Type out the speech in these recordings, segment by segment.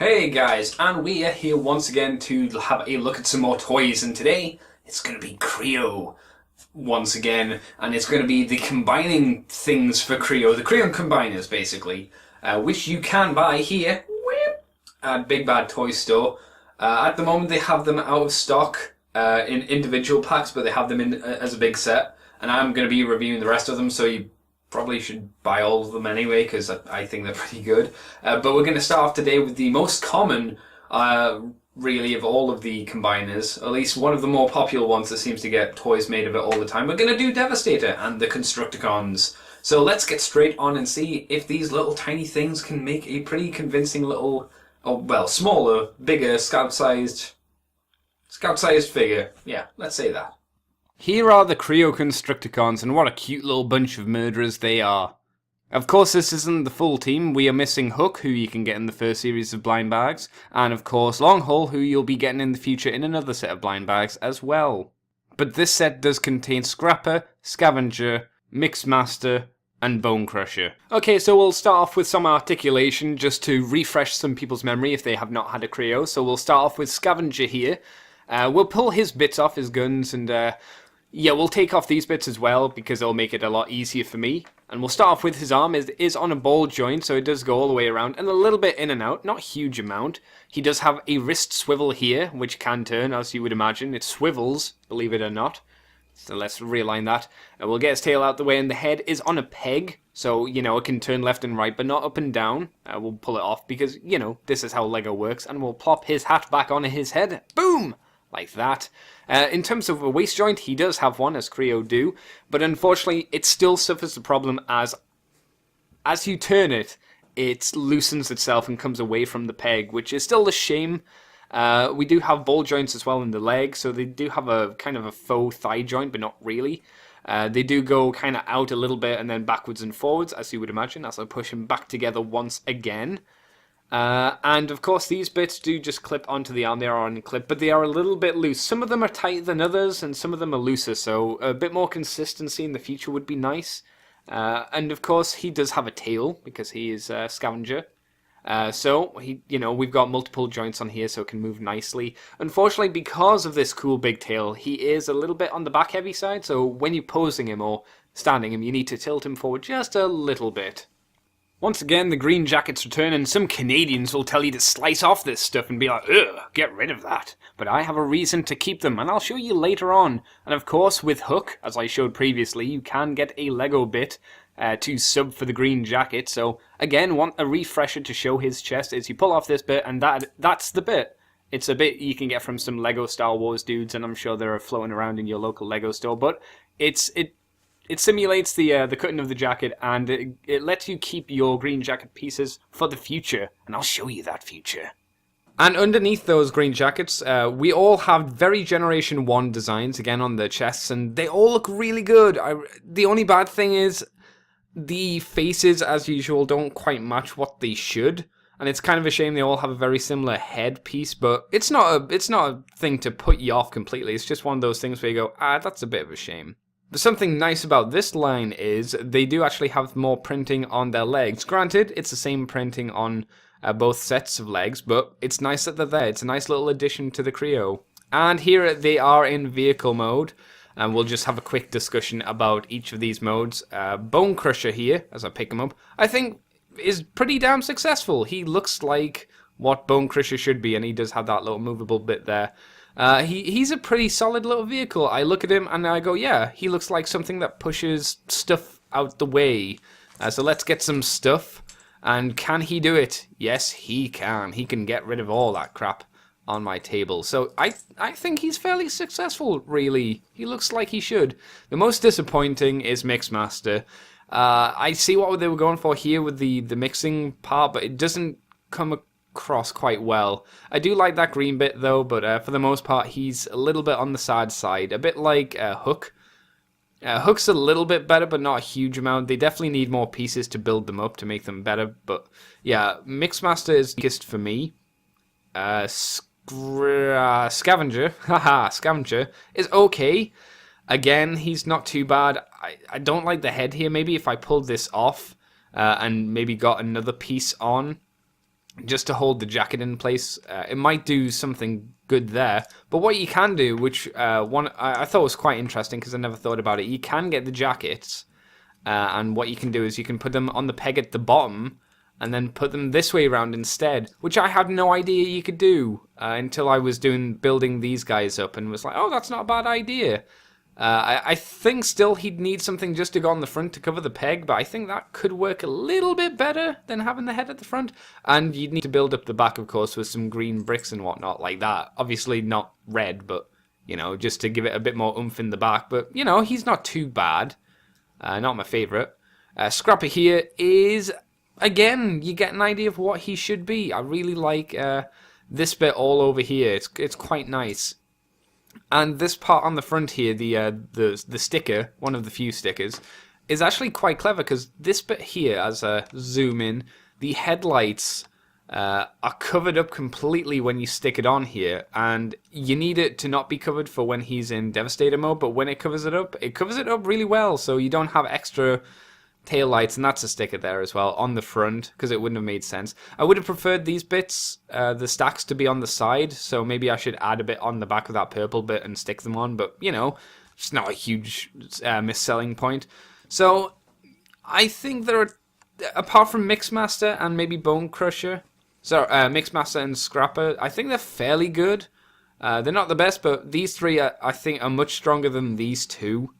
Hey guys, and we are here once again to have a look at some more toys, and today it's going to be Kreo once again, and it's going to be the combining things for Kreo, the Kreo Combiners basically, which you can buy here at Big Bad Toy Store. At the moment they have them out of stock in individual packs, but they have them in as a big set, and I'm going to be reviewing the rest of them, so you probably should buy all of them anyway, because I think they're pretty good. But we're going to start off today with the most common, really, of all of the combiners. At least one of the more popular ones that seems to get toys made of it all the time. We're going to do Devastator and the Constructicons. So let's get straight on and see if these little tiny things can make a pretty convincing little, smaller, bigger, scout-sized figure. Yeah, let's say that. Here are the Kreo Constructicons, and what a cute little bunch of murderers they are. Of course, this isn't the full team. We are missing Hook, who you can get in the first series of blind bags, and of course Longhaul, who you'll be getting in the future in another set of blind bags as well. But this set does contain Scrapper, Scavenger, Mixmaster, and Bone Crusher. Okay, so we'll start off with some articulation, just to refresh some people's memory if they have not had a Kreo. So we'll start off with Scavenger here. We'll pull his bits off his guns, and yeah, we'll take off these bits as well, because it'll make it a lot easier for me. And we'll start off with his arm. It is on a ball joint, so it does go all the way around, and a little bit in and out, not a huge amount. He does have a wrist swivel here, which can turn, as you would imagine. It swivels, believe it or not. So let's realign that. And we'll get his tail out the way, and the head is on a peg, so, you know, it can turn left and right, but not up and down. We'll pull it off, because, you know, this is how Lego works, and we'll plop his hat back on his head. Boom! Like that. In terms of a waist joint, he does have one, as Kreo do, but unfortunately it still suffers the problem as you turn it, it loosens itself and comes away from the peg, which is still a shame. We do have ball joints as well in the leg, so they do have a kind of a faux thigh joint, but not really. They do go kind of out a little bit and then backwards and forwards, as you would imagine, as I push them back together once again. And of course these bits do just clip onto the arm. They are on a clip, but they are a little bit loose. Some of them are tighter than others, and some of them are looser, so a bit more consistency in the future would be nice. And of course he does have a tail, because he is a scavenger. So, we've got multiple joints on here, so it can move nicely. Unfortunately, because of this cool big tail, he is a little bit on the back heavy side, so when you're posing him or standing him, you need to tilt him forward just a little bit. Once again, the green jackets return, and some Canadians will tell you to slice off this stuff and be like, ugh, get rid of that. But I have a reason to keep them, and I'll show you later on. And of course, with Hook, as I showed previously, you can get a Lego bit to sub for the green jacket. So, again, want a refresher to show his chest is you pull off this bit, and that's the bit. It's a bit you can get from some Lego Star Wars dudes, and I'm sure they're floating around in your local Lego store, but it simulates the cutting of the jacket, and it lets you keep your green jacket pieces for the future, and I'll show you that future. And underneath those green jackets, we all have very Generation 1 designs, again, on the chests, and they all look really good. The only bad thing is the faces, as usual, don't quite match what they should, and it's kind of a shame they all have a very similar head piece, but it's not a thing to put you off completely. It's just one of those things where you go, that's a bit of a shame. But something nice about this line is they do actually have more printing on their legs. Granted, it's the same printing on both sets of legs, but it's nice that they're there. It's a nice little addition to the Kreo. And here they are in vehicle mode, and we'll just have a quick discussion about each of these modes. Bone Crusher here, as I pick him up, I think is pretty damn successful. He looks like what Bone Crusher should be, and he does have that little movable bit there. He's a pretty solid little vehicle. I look at him and I go, yeah, he looks like something that pushes stuff out the way. So let's get some stuff. And can he do it? Yes, he can. He can get rid of all that crap on my table. So I think he's fairly successful, really. He looks like he should. The most disappointing is Mixmaster. I see what they were going for here with the mixing part, but it doesn't come across quite well. I do like that green bit though, but for the most part he's a little bit on the sad side, a bit like Hook. Hook's a little bit better, but not a huge amount. They definitely need more pieces to build them up to make them better, but yeah, Mixmaster is weakest for me. Scavenger, Scavenger is okay. Again, he's not too bad. I don't like the head here. Maybe if I pulled this off and maybe got another piece on, just to hold the jacket in place. It might do something good there. But what you can do, which I thought was quite interesting because I never thought about it, you can get the jackets, and what you can do is you can put them on the peg at the bottom and then put them this way around instead, which I had no idea you could do until I was building these guys up and was like, oh, that's not a bad idea. I think still he'd need something just to go on the front to cover the peg, but I think that could work a little bit better than having the head at the front. And you'd need to build up the back, of course, with some green bricks and whatnot like that. Obviously not red, but, you know, just to give it a bit more oomph in the back. But, you know, he's not too bad. Not my favourite. Scrapper here is, again, you get an idea of what he should be. I really like this bit all over here. It's quite nice. And this part on the front here, the sticker, one of the few stickers, is actually quite clever because this bit here, as I zoom in, the headlights are covered up completely when you stick it on here, and you need it to not be covered for when he's in Devastator mode, but when it covers it up really well, so you don't have extra tail lights, and that's a sticker there as well on the front because it wouldn't have made sense. I would have preferred these bits, the stacks, to be on the side, so maybe I should add a bit on the back of that purple bit and stick them on, but you know, it's not a huge mis-selling point. So I think there are, apart from Mixmaster and maybe Bone Crusher, so Mixmaster and Scrapper, I think they're fairly good. They're not the best, but these three I think are much stronger than these two.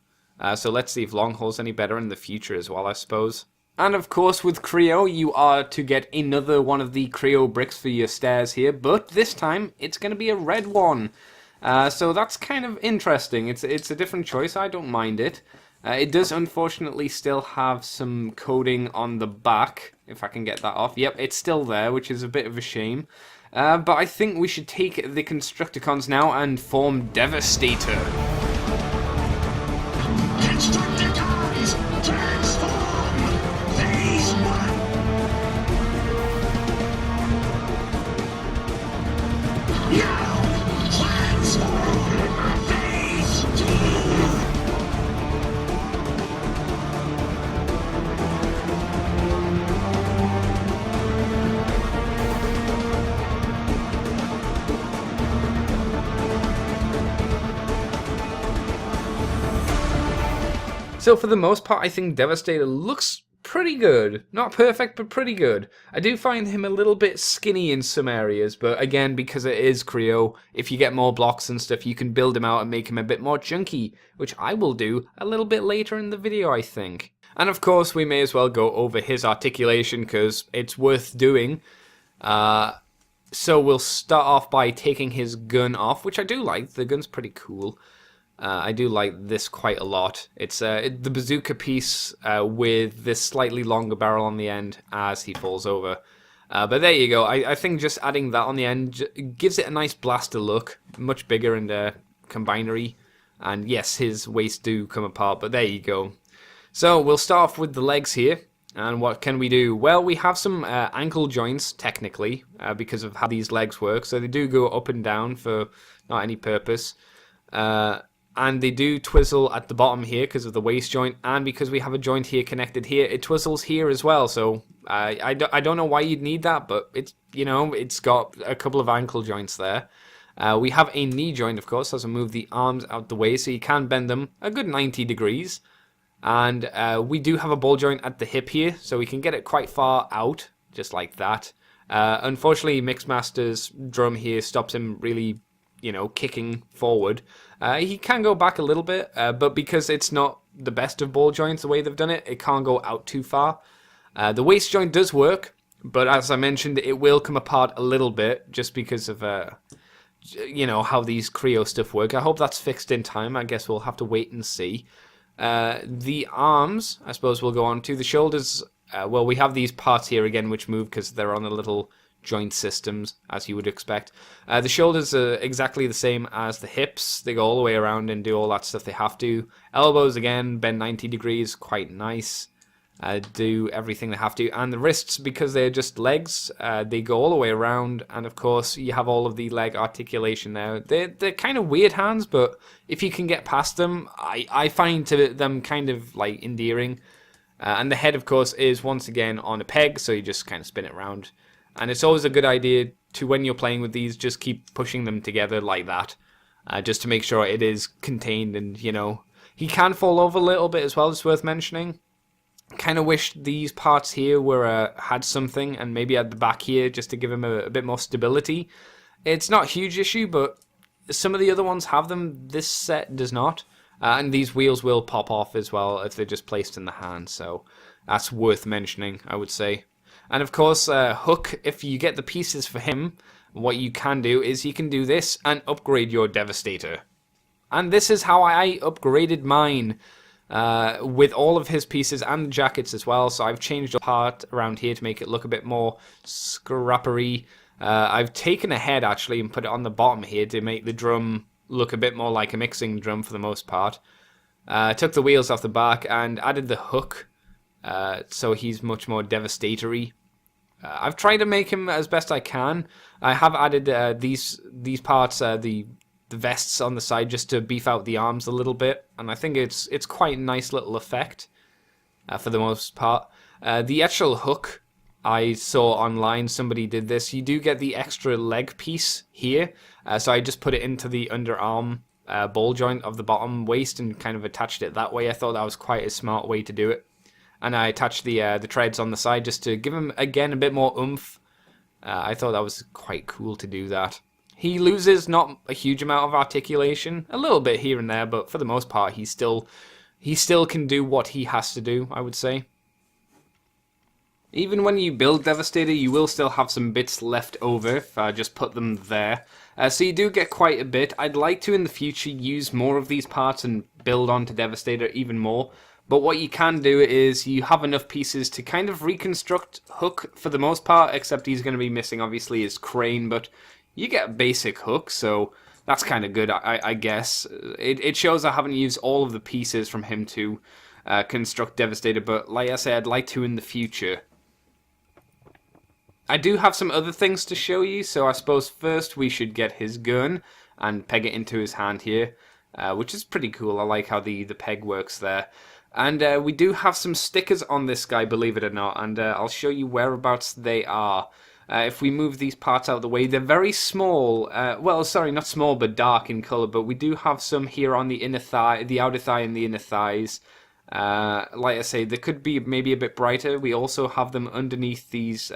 So let's see if Longhole's any better in the future as well, I suppose. And of course with Kreo, you are to get another one of the Kreo bricks for your stairs here, but this time it's going to be a red one. So that's kind of interesting. It's a different choice, I don't mind it. It does unfortunately still have some coding on the back, if I can get that off. Yep, it's still there, which is a bit of a shame. But I think we should take the Constructicons now and form Devastator. Constructicons, transform! Phase 1! Now, transform! Phase 2! So for the most part, I think Devastator looks pretty good. Not perfect, but pretty good. I do find him a little bit skinny in some areas, but again, because it is Kreo, if you get more blocks and stuff, you can build him out and make him a bit more chunky, which I will do a little bit later in the video, I think. And of course, we may as well go over his articulation, because it's worth doing. So we'll start off by taking his gun off, which I do like. The gun's pretty cool. I do like this quite a lot. It's the bazooka piece with this slightly longer barrel on the end as he falls over. But there you go. I think just adding that on the end gives it a nice blaster look. Much bigger and combinery. And yes, his waist do come apart, but there you go. So we'll start off with the legs here. And what can we do? Well, we have some ankle joints, technically, because of how these legs work. So they do go up and down for not any purpose. And they do twizzle at the bottom here because of the waist joint, and because we have a joint here connected here, it twizzles here as well. So I don't know why you'd need that, but it's, you know, it's got a couple of ankle joints there. We have a knee joint, of course, as I move the arms out the way, so you can bend them a good 90 degrees. And we do have a ball joint at the hip here, so we can get it quite far out, just like that. Unfortunately, Mixmaster's drum here stops him really, you know, kicking forward. He can go back a little bit, but because it's not the best of ball joints the way they've done it, it can't go out too far. The waist joint does work, but as I mentioned, it will come apart a little bit just because of, you know, how these Kreo stuff work. I hope that's fixed in time. I guess we'll have to wait and see. The arms, I suppose we'll go on to. The shoulders, well, we have these parts here again which move because they're on the little joint systems, as you would expect. The shoulders are exactly the same as the hips. They go all the way around and do all that stuff they have to. Elbows, again, bend 90 degrees, quite nice. Do everything they have to. And the wrists, because they're just legs, they go all the way around. And of course, you have all of the leg articulation there. They're kind of weird hands, but if you can get past them, I find them kind of like endearing. And the head, of course, is once again on a peg, so you just kind of spin it around. And it's always a good idea to, when you're playing with these, just keep pushing them together like that. Just to make sure it is contained, and, you know, he can fall over a little bit as well, it's worth mentioning. Kind of wish these parts here were had something, and maybe at the back here, just to give him a bit more stability. It's not a huge issue, but some of the other ones have them. This set does not. And these wheels will pop off as well if they're just placed in the hand, so that's worth mentioning, I would say. And of course, Hook, if you get the pieces for him, what you can do is you can do this and upgrade your Devastator. And this is how I upgraded mine, with all of his pieces and the jackets as well. So I've changed a part around here to make it look a bit more scrappery. I've taken a head actually and put it on the bottom here to make the drum look a bit more like a mixing drum for the most part. Took the wheels off the back and added the hook, so he's much more devastatory. I've tried to make him as best I can. I have added these parts, the vests on the side, just to beef out the arms a little bit, and I think it's quite a nice little effect for the most part. The actual hook, I saw online, somebody did this. You do get the extra leg piece here, so I just put it into the underarm ball joint of the bottom waist and kind of attached it that way. I thought that was quite a smart way to do it. And I attached the treads on the side just to give him, again, a bit more oomph. I thought that was quite cool to do that. He loses not a huge amount of articulation, a little bit here and there, but for the most part, he still can do what he has to do, I would say. Even when you build Devastator, you will still have some bits left over if I just put them there. So you do get quite a bit. I'd like to, in the future, use more of these parts and build onto Devastator even more. But what you can do is you have enough pieces to kind of reconstruct Hook for the most part, except he's going to be missing, obviously, his crane, but you get a basic Hook, so that's kind of good, I guess. It shows I haven't used all of the pieces from him to construct Devastator, but like I said, I'd like to in the future. I do have some other things to show you, so I suppose first we should get his gun and peg it into his hand here, which is pretty cool. I like how the peg works there. And we do have some stickers on this guy, believe it or not, and I'll show you whereabouts they are. If we move these parts out of the way, they're very small. Well, sorry, not small, but dark in colour. But we do have some here on the inner thigh, the outer thigh and the inner thighs. Like I say, they could be maybe a bit brighter. We also have them underneath these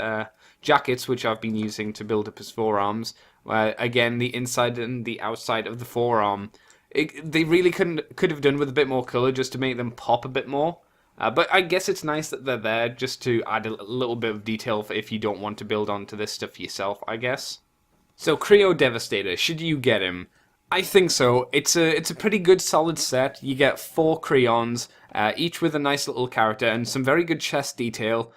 jackets, which I've been using to build up his forearms. Again, the inside and the outside of the forearm. They really could have done with a bit more colour just to make them pop a bit more. But I guess it's nice that they're there just to add a little bit of detail for if you don't want to build onto this stuff yourself, I guess. So, Kreo Devastator, should you get him? I think so. It's a pretty good solid set. You get 4 Kreons, each with a nice little character and some very good chest detail.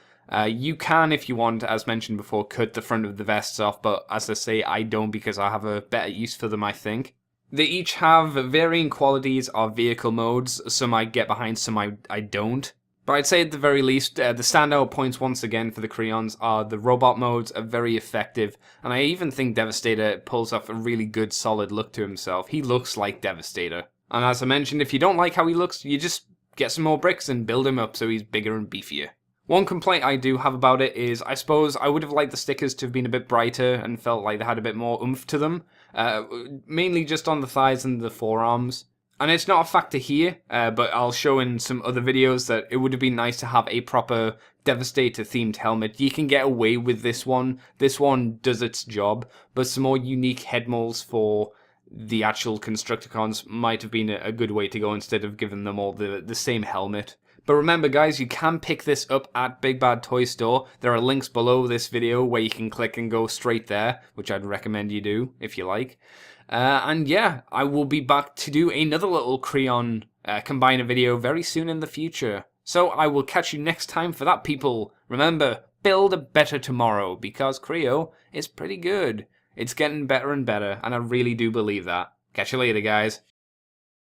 You can, if you want, as mentioned before, cut the front of the vests off, but as I say, I don't because I have a better use for them, I think. They each have varying qualities of vehicle modes. Some I get behind, some I don't. But I'd say at the very least, the standout points once again for the Kreons are the robot modes are very effective. And I even think Devastator pulls off a really good solid look to himself. He looks like Devastator. And as I mentioned, if you don't like how he looks, you just get some more bricks and build him up so he's bigger and beefier. One complaint I do have about it is, I suppose I would have liked the stickers to have been a bit brighter and felt like they had a bit more oomph to them. Mainly just on the thighs and the forearms. And it's not a factor here, but I'll show in some other videos that it would have been nice to have a proper Devastator themed helmet. You can get away with this one. This one does its job, but some more unique head molds for the actual Constructicons might have been a good way to go instead of giving them all the same helmet. But remember guys, you can pick this up at Big Bad Toy Store. There are links below this video where you can click and go straight there, which I'd recommend you do if you like. And yeah, I will be back to do another little Kreon Combiner video very soon in the future. So I will catch you next time for that, people. Remember, build a better tomorrow, because Kreo is pretty good. It's getting better and better, and I really do believe that. Catch you later, guys.